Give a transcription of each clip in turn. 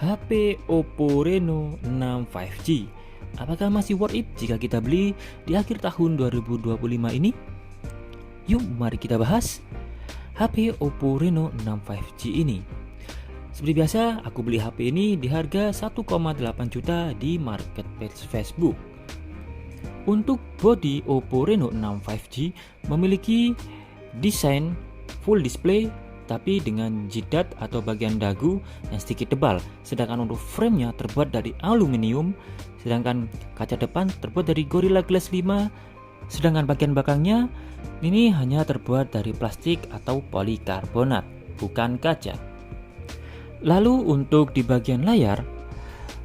HP Oppo Reno 6 5G. Apakah masih worth it jika kita beli di akhir tahun 2025 ini? Yuk mari kita bahas HP Oppo Reno 6 5G ini. Seperti biasa, aku beli HP ini di harga 1,8 juta di marketplace Facebook. Untuk bodi Oppo Reno 6 5G memiliki desain full display tapi dengan jidat atau bagian dagu yang sedikit tebal, sedangkan untuk framenya terbuat dari aluminium, sedangkan kaca depan terbuat dari Gorilla Glass 5, sedangkan bagian belakangnya ini hanya terbuat dari plastik atau polikarbonat, bukan kaca. Lalu untuk di bagian layar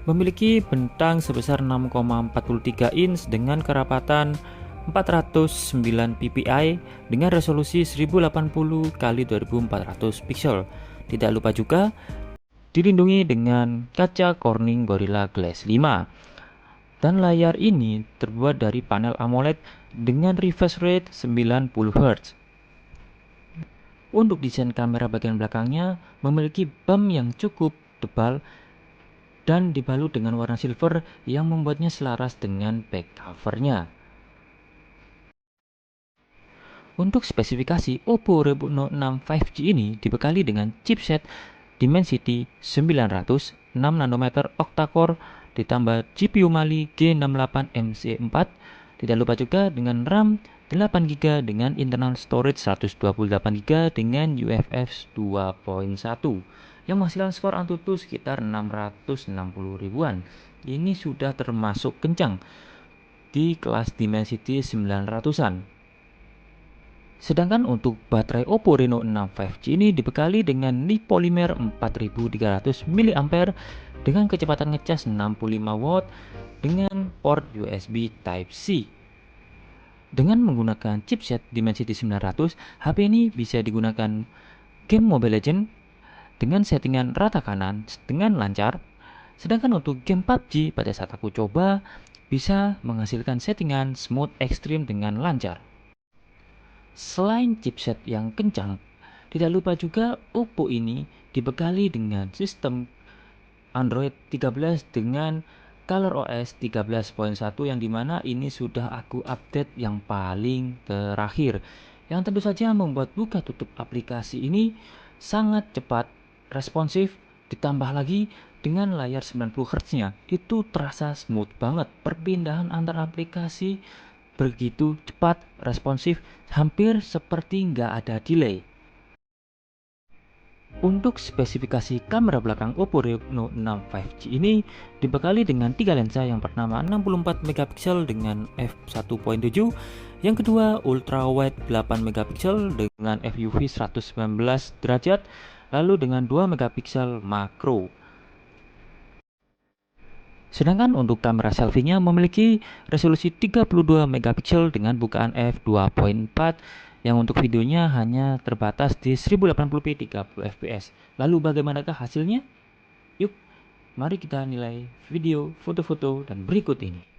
memiliki bentang sebesar 6,43 inch dengan kerapatan 409 ppi dengan resolusi 1080 x 2400 pixel. Tidak lupa juga dilindungi dengan kaca Corning Gorilla Glass 5. Dan layar ini terbuat dari panel AMOLED dengan refresh rate 90 Hz. Untuk desain kamera bagian belakangnya memiliki bump yang cukup tebal dan dibalut dengan warna silver yang membuatnya selaras dengan back covernya. Untuk spesifikasi, Oppo Reno 6 5G ini dibekali dengan chipset Dimensity 900 6 nanometer octa-core ditambah GPU Mali G68 MC4. Tidak lupa juga dengan RAM 8GB dengan internal storage 128GB dengan UFS 2.1 yang menghasilkan skor Antutu sekitar 660 ribuan. Ini sudah termasuk kencang di kelas Dimensity 900-an. Sedangkan untuk baterai Oppo Reno 6 5G ini dibekali dengan Lipolymer 4300 mAh dengan kecepatan ngecas 65W dengan port USB Type-C. Dengan menggunakan chipset Dimensity 900, HP ini bisa digunakan game Mobile Legends dengan settingan rata kanan dengan lancar. Sedangkan untuk game PUBG pada saat aku coba bisa menghasilkan settingan smooth extreme dengan lancar. Selain chipset yang kencang, tidak lupa juga Oppo ini dibekali dengan sistem Android 13 dengan ColorOS 13.1 yang dimana ini sudah aku update yang paling terakhir, yang tentu saja membuat buka tutup aplikasi ini sangat cepat, responsif, ditambah lagi dengan layar 90 Hz nya itu terasa smooth banget. Perpindahan antar aplikasi begitu cepat, responsif, hampir seperti nggak ada delay. Untuk spesifikasi kamera belakang Oppo Reno 6 5G ini dibekali dengan 3 lensa. Yang pertama 64 megapiksel dengan f1.7, yang kedua ultra wide 8 megapiksel dengan FUV 119 derajat, lalu dengan 2 megapiksel makro. Sedangkan untuk kamera selfie-nya memiliki resolusi 32 megapiksel dengan bukaan f2.4 yang untuk videonya hanya terbatas di 1080p 30 fps. Lalu bagaimanakah hasilnya? Yuk, mari kita nilai video, foto-foto dan berikut ini.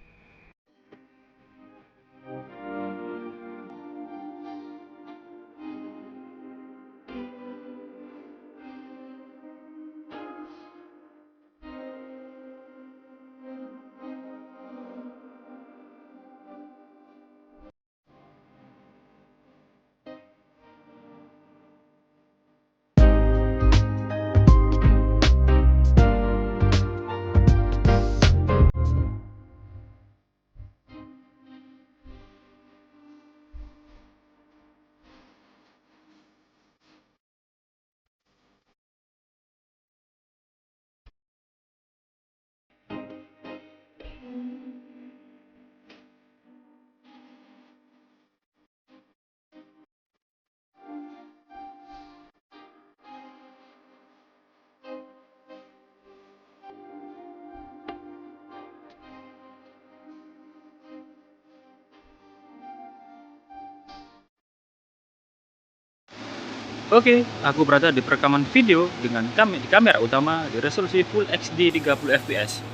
Oke, aku berada di perekaman video dengan kamera utama di resolusi Full HD 30 fps.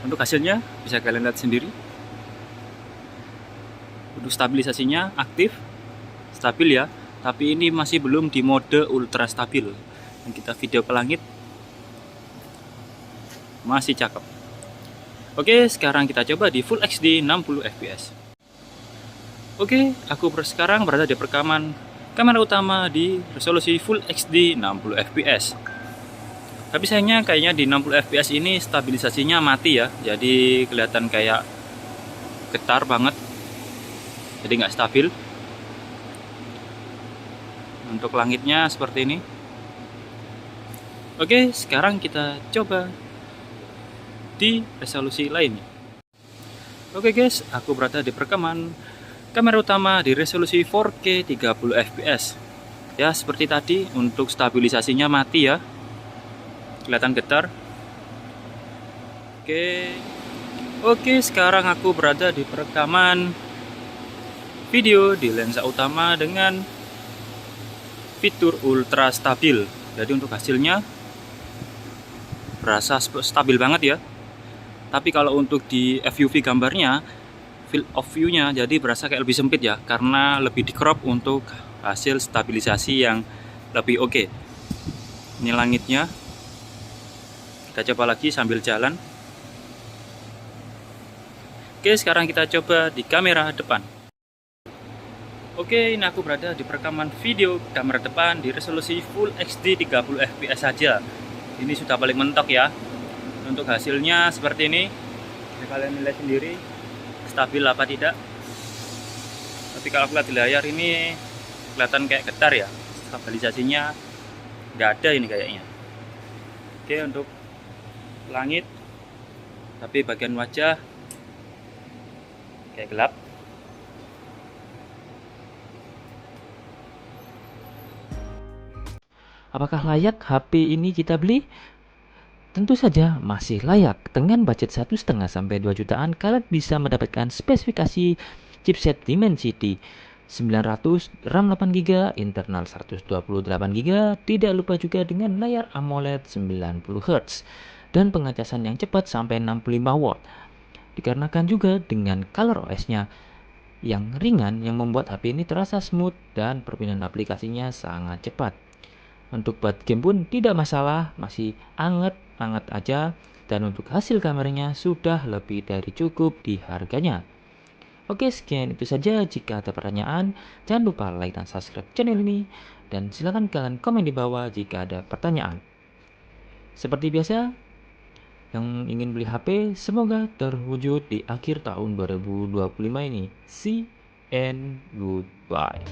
Untuk hasilnya bisa kalian lihat sendiri. Untuk stabilisasinya aktif, stabil ya, tapi ini masih belum di mode ultra stabil. Dan kita video ke langit. masih cakep. Oke, sekarang kita coba di Full HD 60 fps. Oke, aku sekarang berada di perekaman kamera utama di resolusi Full HD 60 fps. Tapi sayangnya kayaknya di 60 fps ini stabilisasinya mati ya. Jadi kelihatan kayak getar banget. Jadi nggak stabil. Untuk langitnya seperti ini. Oke, sekarang kita coba di resolusi lainnya. Oke guys, aku berada di perekaman kamera utama di resolusi 4K 30 fps. Ya, seperti tadi untuk stabilisasinya mati ya. Kelihatan getar. Oke, sekarang aku berada di perekaman video di lensa utama dengan fitur ultra stabil. Jadi untuk hasilnya berasa stabil banget ya. Tapi kalau untuk di FUV gambarnya, field of view-nya jadi berasa kayak lebih sempit ya, karena lebih di crop untuk hasil stabilisasi yang lebih oke. Ini langitnya. Kita coba lagi sambil jalan. Oke, sekarang kita coba di kamera depan. Oke, ini aku berada di perekaman video kamera depan di resolusi Full HD 30 fps saja. Ini sudah paling mentok ya. Untuk hasilnya seperti ini. Bisa kalian nilai sendiri stabil apa tidak. Tapi kalau lihat di layar ini kelihatan kayak getar ya. Stabilisasinya nggak ada ini kayaknya. Oke, untuk langit, tapi bagian wajah kayak gelap. Apakah layak HP ini kita beli? Tentu saja masih layak. Dengan budget 1,5 sampai 2 jutaan, kalian bisa mendapatkan spesifikasi chipset Dimensity 900, RAM 8GB, internal 128GB, tidak lupa juga dengan layar AMOLED 90Hz dan pengecasan yang cepat sampai 65 watt. Dikarenakan juga dengan color OS-nya yang ringan yang membuat HP ini terasa smooth dan perpindahan aplikasinya sangat cepat. Untuk buat game pun tidak masalah, masih anget aja, dan untuk hasil kameranya sudah lebih dari cukup di harganya. Oke, sekian itu saja. Jika ada pertanyaan, jangan lupa like dan subscribe channel ini, dan silahkan kalian komen di bawah jika ada pertanyaan. Seperti biasa, yang ingin beli HP semoga terwujud di akhir tahun 2025 ini. See and goodbye.